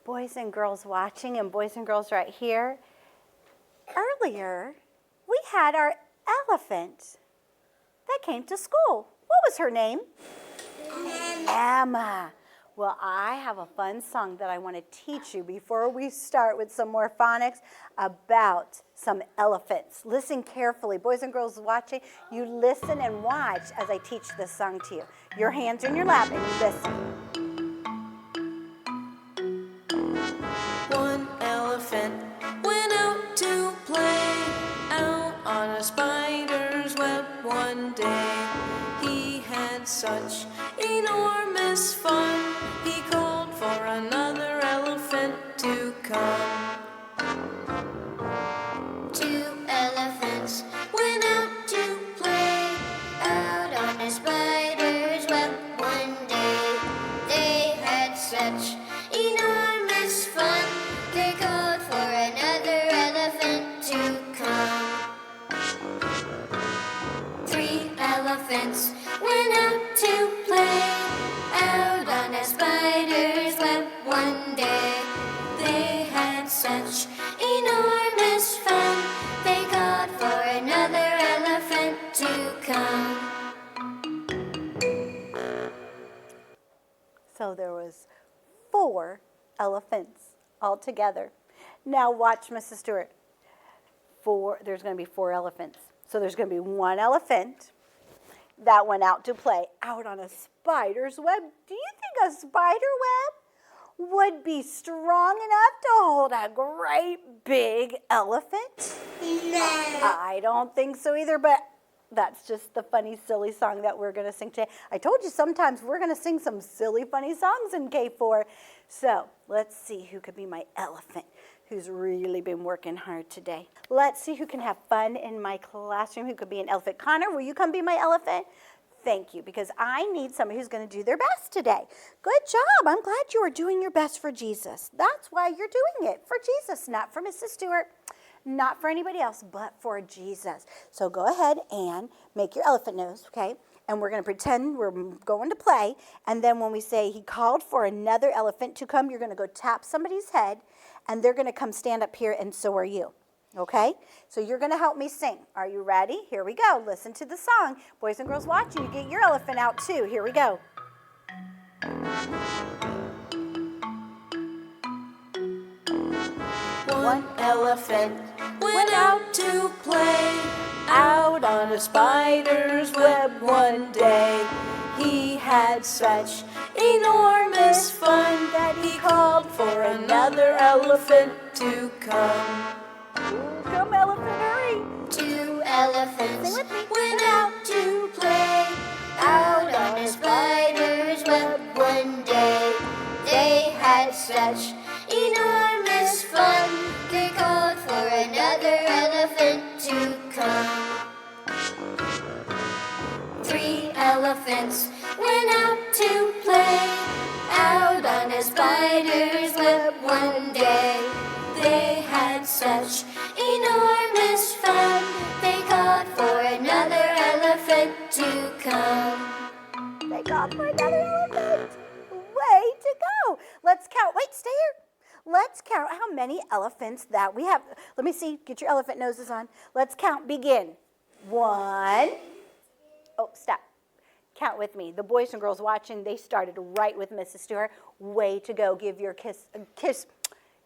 boys and girls watching and boys and girls right here, earlier we had our elephant that came to school. What was her name? Emma. Well, I have a fun song that I want to teach you before we start with some more phonics about some elephants. Listen carefully. Boys and girls watching, you listen and watch as I teach this song to you. Your hands are in your lap and you listen. One elephant went out to play out on a spider's web one day. He had such enormous fun, he called for another elephant to come. Two elephants went out to play out on a spider's web one day. They had such enormous fun, they called for another elephant to come. Three elephants went out to play out on a spider's web one day. They had such enormous fun, they called for another elephant to come. So there was 4 elephants all together. Now watch, Mrs. Stewart. There's going to be 4 elephants. So there's going to be 1 elephant that went out to play out on a spider's web. Do you think a spider web would be strong enough to hold a great big elephant? No. I don't think so either, but that's just the funny, silly song that we're going to sing today. I told you sometimes we're going to sing some silly, funny songs in K4. So let's see who could be my elephant who's really been working hard today. Let's see who can have fun in my classroom, who could be an elephant. Connor, will you come be my elephant? Thank you, because I need somebody who's going to do their best today. Good job. I'm glad you are doing your best for Jesus. That's why you're doing it, for Jesus, not for Mrs. Stewart, not for anybody else, but for Jesus. So go ahead and make your elephant nose, okay? And we're going to pretend we're going to play. And then when we say he called for another elephant to come, you're going to go tap somebody's head, and they're going to come stand up here, and so are you. Okay? So you're going to help me sing. Are you ready? Here we go. Listen to the song. Boys and girls watching, you get your elephant out too. Here we go. One elephant went out to play out on a spider's web one day. He had such enormous fun that he called for another elephant to come. Come, elephant, hurry. Two elephants Sing with me. went out to play out on a spider's web one day. They had such enormous fun, they called for another elephant to come. 3 elephants went out to play out on a spider's web one day. They had such enormous fun, they called for another elephant to come. They called for another elephant. Way to go. Let's count. Wait, stay here. Let's count how many elephants that we have. Let me see. Get your elephant noses on. Let's count. Begin. 1. Oh, stop. Count with me. The boys and girls watching, they started right with Mrs. Stewart. Way to go. Give your kiss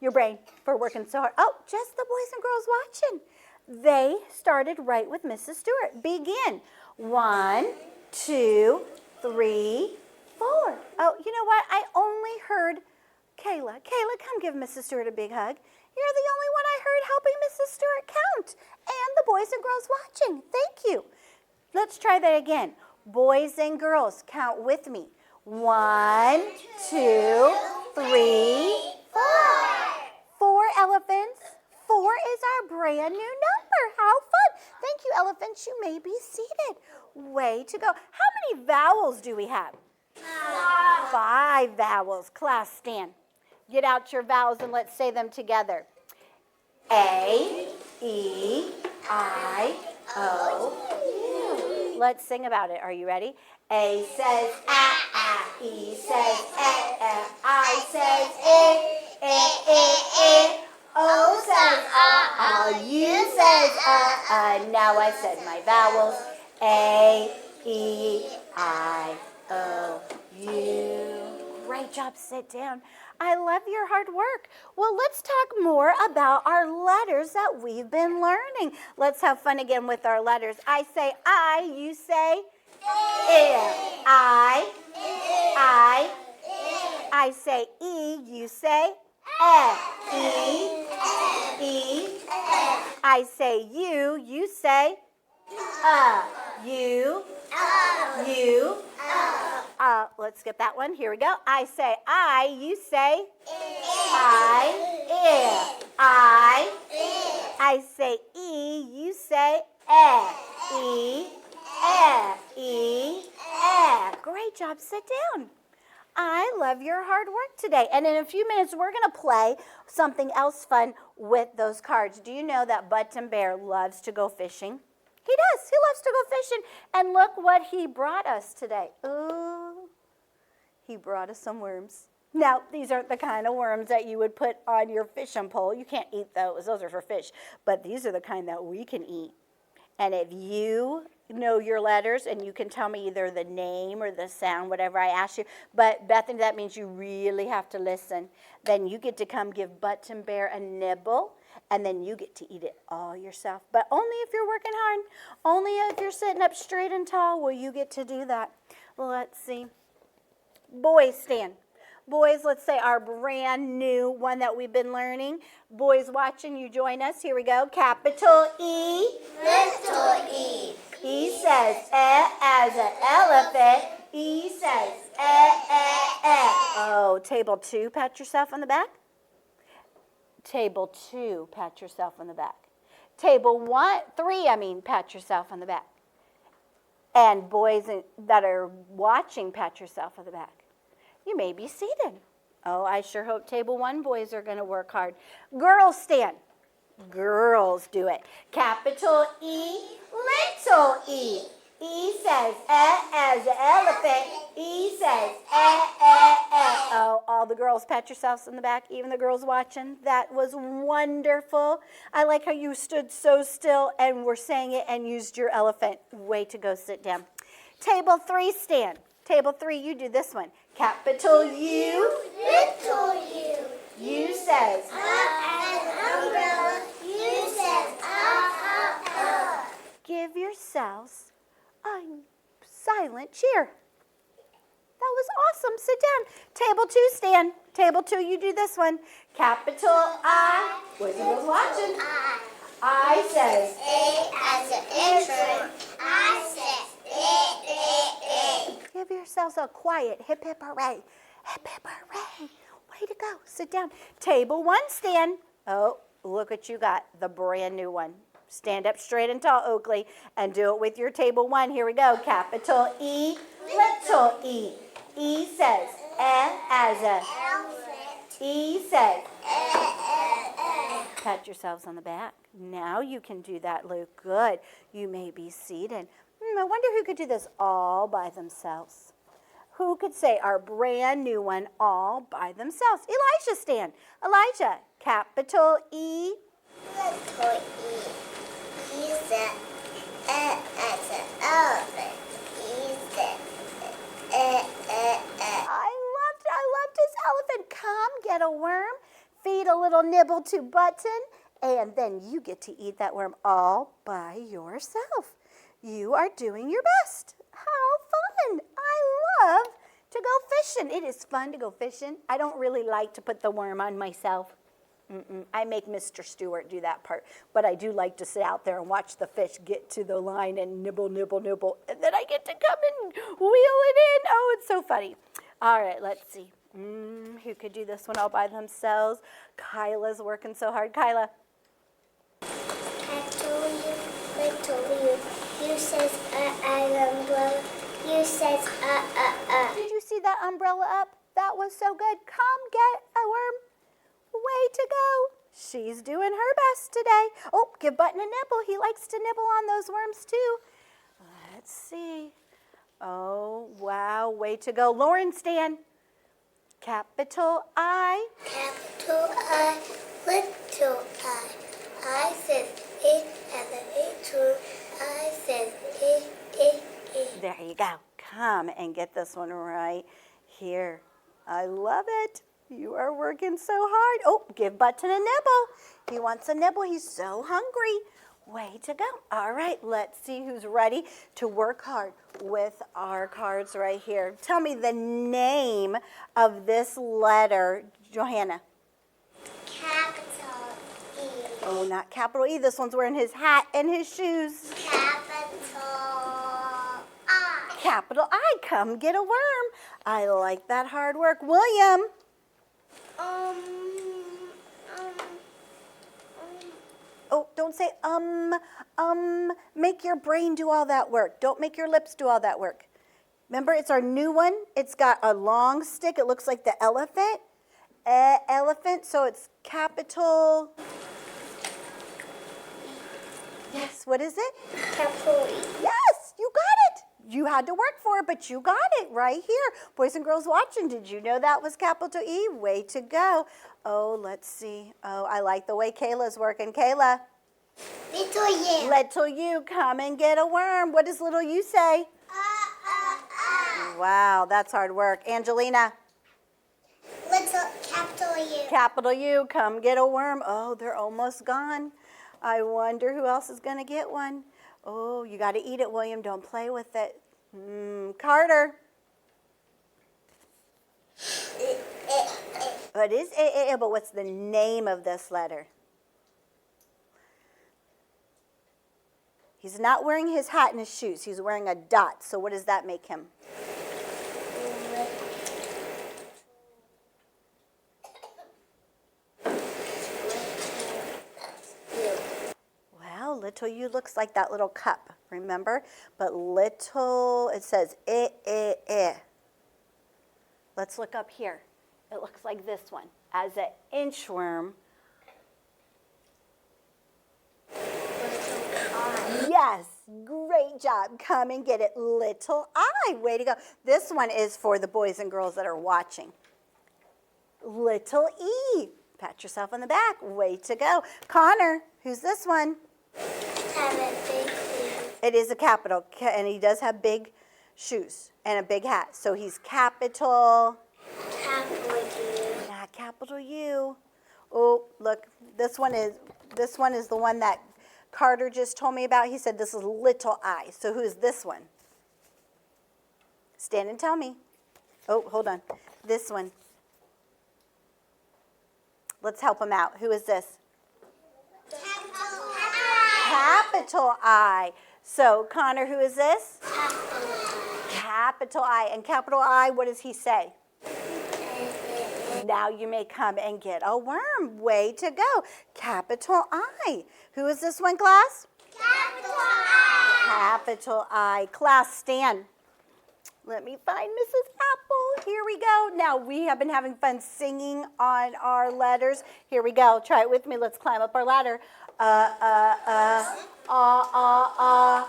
your brain for working so hard. Oh, just the boys and girls watching. They started right with Mrs. Stewart. Begin. 1, 2, 3, 4. Oh, you know what? I only heard Kayla. Kayla, come give Mrs. Stewart a big hug. You're the only one I heard helping Mrs. Stewart count. And the boys and girls watching. Thank you. Let's try that again. Boys and girls, count with me. 1, 2, 3, 4. 4 elephants. 4 is our brand new number. How fun. Thank you, elephants. You may be seated. Way to go. How many vowels do we have? 5 vowels. Class, stand. Get out your vowels and let's say them together. A, E, I, O, U. Let's sing about it. Are you ready? A says ah, ah. E says eh, eh. I says eh. O says U says Now I said my vowels. A, E, I, O, U. Great job, sit down. I love your hard work. Well, let's talk more about our letters that we've been learning. Let's have fun again with our letters. I say I, you say I. I say E, you say E. I say you say you. Let's get that one. Here we go. I say I, you say I say E, you say E. Great job. Sit down. I love your hard work today. And in a few minutes, we're going to play something else fun with those cards. Do you know that Button Bear loves to go fishing? He does. He loves to go fishing. And look what he brought us today. Ooh, he brought us some worms. Now, these aren't the kind of worms that you would put on your fishing pole. You can't eat those. Those are for fish. But these are the kind that we can eat. And if you know your letters and you can tell me either the name or the sound, whatever I ask you, but Bethany, that means you really have to listen, then you get to come give Button Bear a nibble, and then you get to eat it all yourself. But only if you're working hard. Only if you're sitting up straight and tall will you get to do that. Well, let's see. Boys, stand. Boys, let's say our brand new one that we've been learning. Boys watching, you join us. Here we go. Capital E. Little E. E says as an elephant. E says Oh, table 2, pat yourself on the back. Table 2, pat yourself on the back. Table 3, pat yourself on the back. And boys that are watching, pat yourself on the back. You may be seated. Oh, I sure hope table 1 boys are going to work hard. Girls, stand. Girls, do it. Capital E, little E. E says as an elephant. E says Oh, all the girls, pat yourselves on the back, even the girls watching. That was wonderful. I like how you stood so still and were saying it and used your elephant. Way to go, sit down. Table 3, stand. Table 3, you do this one. Capital U. Little U. U says An umbrella. U says Give yourselves a silent cheer. That was awesome. Sit down. Table 2, stand. Table 2, you do this one. Capital I. Where's the girls watching? I says as an infant. I says Give yourselves a quiet hip hip hooray. Hip hip hooray. Way to go. Sit down. Table 1, stand. Oh, look what you got. The brand new one. Stand up straight and tall, Oakley, and do it with your table 1. Here we go. Capital E, little E. E says as a. E says Pat yourselves on the back. Now you can do that, Luke. Good. You may be seated. I wonder who could do this all by themselves. Who could say our brand new one all by themselves? Elijah, stand. Elijah, capital E. Little E. He said as an elephant. He said I loved his elephant. Come, get a worm, feed a little nibble to Button, and then you get to eat that worm all by yourself. You are doing your best. How fun. I love to go fishing. It is fun to go fishing. I don't really like to put the worm on myself. I make Mr. Stewart do that part. But I do like to sit out there and watch the fish get to the line and nibble, nibble, nibble. And then I get to come and wheel it in. Oh, it's so funny. All right, let's see. Who could do this one all by themselves? Kyla's working so hard. Kyla. Little U. You says an umbrella. You says Did you see that umbrella up? That was so good. Come get a worm. Way to go. She's doing her best today. Oh, give Button a nibble. He likes to nibble on those worms too. Let's see. Oh, wow. Way to go. Lauren, stand. Capital I. Capital I, little I. I says it as an H. I says it. There you go. Come and get this one right here. I love it. You are working so hard. Oh, give Button a nibble. He wants a nibble. He's so hungry. Way to go. All right, let's see who's ready to work hard with our cards right here. Tell me the name of this letter, Johanna. Capital E. Oh, not capital E. This one's wearing his hat and his shoes. Capital I. Capital I. Come get a worm. I like that hard work. William. Oh, don't say make your brain do all that work. Don't make your lips do all that work. Remember, it's our new one. It's got a long stick. It looks like the elephant. Elephant, so it's capital. Yes, what is it? Capital E. Yes, you got it. You had to work for it, but you got it right here. Boys and girls watching, did you know that was capital E? Way to go. Oh, let's see. Oh, I like the way Kayla's working. Kayla. Little U. Little you, come and get a worm. What does little you say? Wow, that's hard work. Angelina. Little capital U. Capital U, come get a worm. Oh, they're almost gone. I wonder who else is going to get one. Oh, you got to eat it, William. Don't play with it. Carter. It is A, but what's the name of this letter? He's not wearing his hat and his shoes. He's wearing a dot. So what does that make him? Well, little you looks like that little cup, remember? But little, it says eh. Let's look up here. It looks like this one. As an inchworm. Yes, great job. Come and get it, little I. Way to go. This one is for the boys and girls that are watching. Little E. Pat yourself on the back. Way to go. Connor, who's this one? Have a big E. It is a capital, and he does have big shoes and a big hat. So he's capital. Capital U. Not capital U. Oh, look, this one is the one that Carter just told me about. He said this is little I. So who is this one? Stand and tell me. Oh, hold on. This one. Let's help him out. Who is this? Capital I. Capital I. So Connor, who is this? Capital I. Capital I. And capital I, what does he say? Now you may come and get a worm. Way to go. Capital I. Who is this one, class? Capital I. Capital I. Class, stand. Let me find Mrs. Apple. Here we go. Now, we have been having fun singing on our letters. Here we go. Try it with me. Let's climb up our ladder.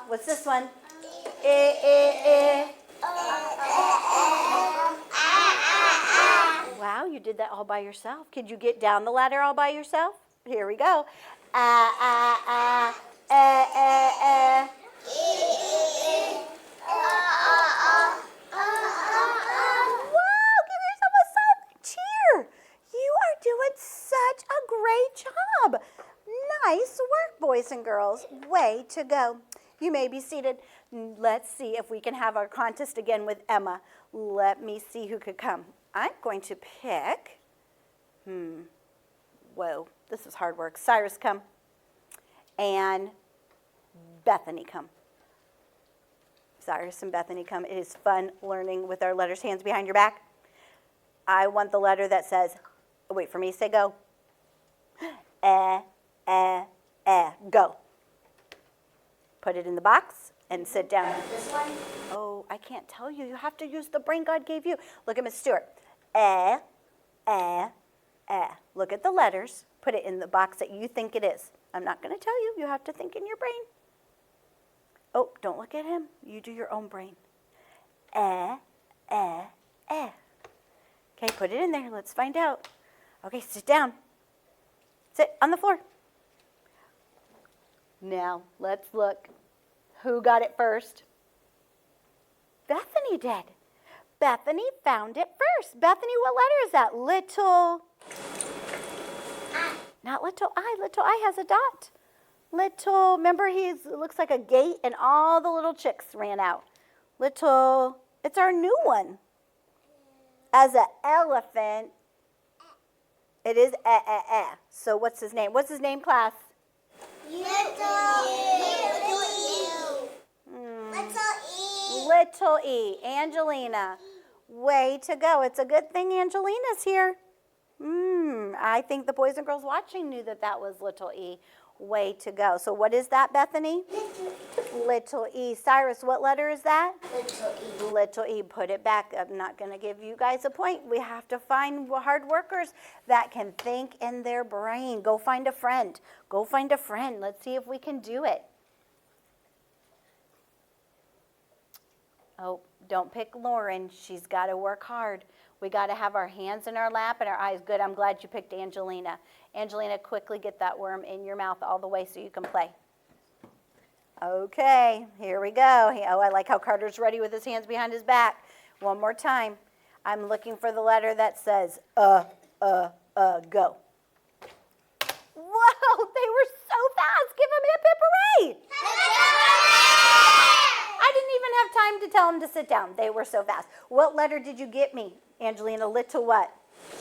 What's this one? Wow, you did that all by yourself. Could you get down the ladder all by yourself? Here we go. Wow, give yourself a silent cheer. You are doing such a great job. Nice work, boys and girls. Way to go. You may be seated. Let's see if we can have our contest again with Emma. Let me see who could come. I'm going to pick, whoa, this is hard work. Cyrus, come. And Bethany, come. Cyrus and Bethany, come. It is fun learning with our letters. Hands behind your back. I want the letter that says, wait for me to say go. Go. Put it in the box and sit down. This one? Oh, I can't tell you. You have to use the brain God gave you. Look at Miss Stewart. Look at the letters. Put it in the box that you think it is. I'm not going to tell you. You have to think in your brain. Oh, don't look at him. You do your own brain. Okay, Okay, put it in there. Let's find out. Okay, sit down. Sit on the floor. Now, let's look. Who got it first? Bethany did. Bethany found it first. Bethany, what letter is that? Little. Not little I. Little I has a dot. Little, remember it looks like a gate and all the little chicks ran out. Little, it's our new one. As an elephant, it is So what's his name? What's his name, class? Little E. Angelina. Way to go. It's a good thing Angelina's here. I think the boys and girls watching knew that that was little E. Way to go. So what is that, Bethany? Little E. Cyrus, what letter is that? Little E. Little E. Put it back. I'm not going to give you guys a point. We have to find hard workers that can think in their brain. Go find a friend. Go find a friend. Let's see if we can do it. Oh, don't pick Lauren. She's got to work hard. We got to have our hands in our lap and our eyes. Good, I'm glad you picked Angelina. Angelina, quickly get that worm in your mouth all the way so you can play. Okay, here we go. Oh, I like how Carter's ready with his hands behind his back. One more time. I'm looking for the letter that says, go. Whoa, they were so fast. Give them a hip, hip, hooray. I didn't even have time to tell them to sit down. They were so fast. What letter did you get me, Angelina? Little what?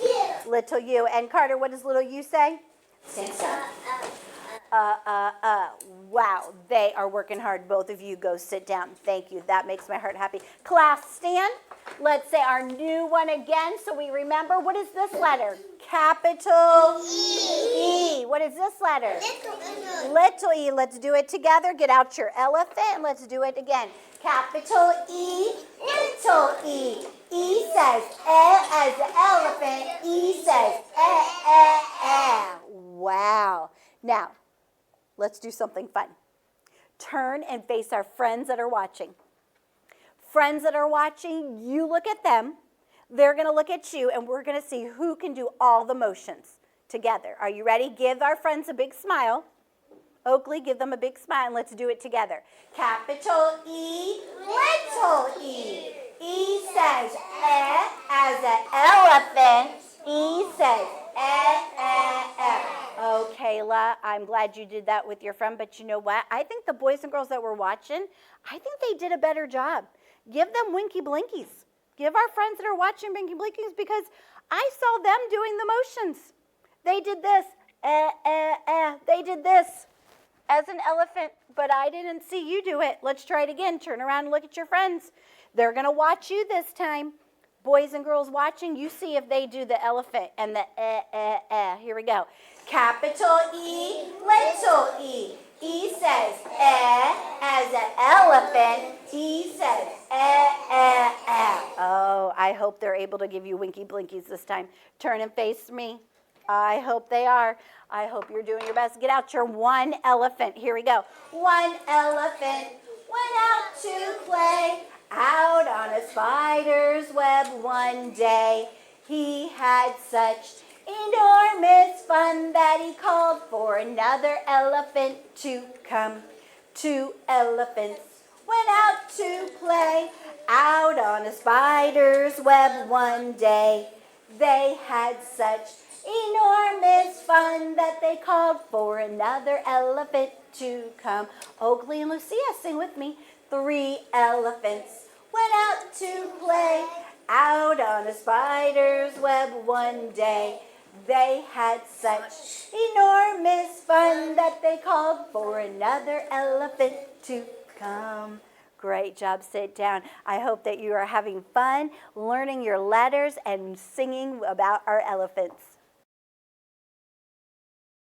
U. Little U. And Carter, what does little U say? Stand Wow, they are working hard. Both of you go sit down. Thank you. That makes my heart happy. Class, stand. Let's say our new one again so we remember. What is this letter? Capital E. What is this letter? Little E. Let's do it together. Get out your elephant. Let's do it again. Capital E, little E. E says as the elephant. E says Wow. Now, let's do something fun. Turn and face our friends that are watching. Friends that are watching, you look at them. They're going to look at you, and we're going to see who can do all the motions together. Are you ready? Give our friends a big smile. Oakley, give them a big smile, and let's do it together. Capital E, little E. E says as an elephant. E says Oh, Kayla, I'm glad you did that with your friend, but you know what? I think the boys and girls that were watching, I think they did a better job. Give them winky blinkies. Give our friends that are watching winky blinkies because I saw them doing the motions. They did this, They did this as an elephant, but I didn't see you do it. Let's try it again. Turn around and look at your friends. They're going to watch you this time. Boys and girls watching, you see if they do the elephant and the Here we go. Capital E, little E. E says as an elephant. E says Oh, I hope they're able to give you winky blinkies this time. Turn and face me. I hope they are. I hope you're doing your best. Get out your one elephant. Here we go. One elephant went out to play. Out on a spider's web one day. He had such enormous fun that he called for another elephant to come. 2 elephants went out to play. Out on a spider's web one day. They had such enormous fun that they called for another elephant to come. Oakley and Lucia, sing with me. 3 elephants went out to play. Out on a spider's web one day. They had such enormous fun that they called for another elephant to come. Great job. Sit down. I hope that you are having fun learning your letters and singing about our elephants.